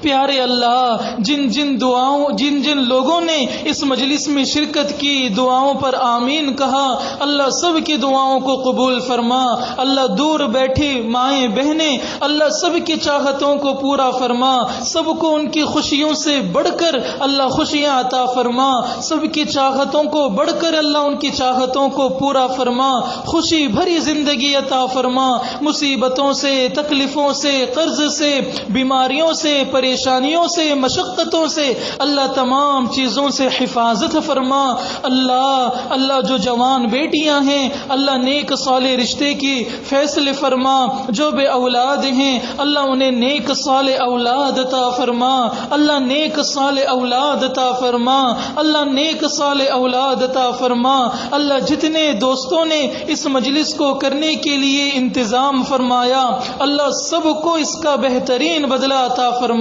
پیارے اللہ جن جن لوگوں نے اس مجلس میں شرکت کی دعاؤں پر آمین کہا، اللہ سب کی دعاؤں کو قبول فرما، اللہ دور بیٹھی مائیں بہنیں اللہ سب کی چاہتوں کو پورا فرما، سب کو ان کی خوشیوں سے بڑھ کر اللہ خوشیاں عطا فرما، سب کی چاہتوں کو بڑھ کر اللہ ان کی چاہتوں کو پورا فرما، خوشی بھری زندگی عطا فرما، مصیبتوں سے تکلیفوں سے قرض سے بیماریوں سے پریشانیوں سے مشقتوں سے اللہ تمام چیزوں سے حفاظت فرما، اللہ جو جوان بیٹیاں ہیں اللہ نیک صالح رشتے کی فیصلے فرما، جو بے اولاد ہیں اللہ انہیں نیک صالح اولاد عطا فرما، اللہ نیک صالح اولاد عطا فرما، اللہ نیک صالح اولاد عطا فرما، اللہ جتنے دوستوں نے اس مجلس کو کرنے کے لیے انتظام فرمایا اللہ سب کو اس کا بہترین بدلہ عطا فرما،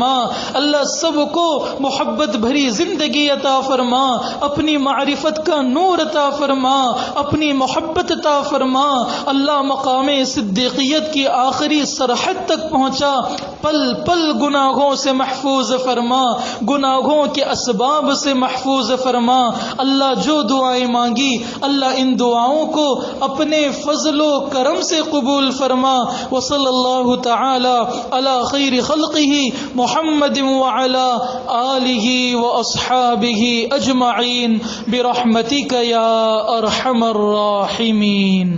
اللہ سب کو محبت بھری زندگی عطا فرما، اپنی معرفت کا نور عطا فرما، اپنی محبت عطا فرما، اللہ مقام صدیقیت کی آخری سرحد تک پہنچا، پل پل گناہوں سے محفوظ فرما، گناہوں کے اسباب سے محفوظ فرما، اللہ جو دعائیں مانگی اللہ ان دعاؤں کو اپنے فضل و کرم سے قبول فرما، وصلی اللہ تعالی علی خیر خلقہ محمد وعلى آلہ واصحابہ اجمعین برحمتک یا ارحم الراحمین۔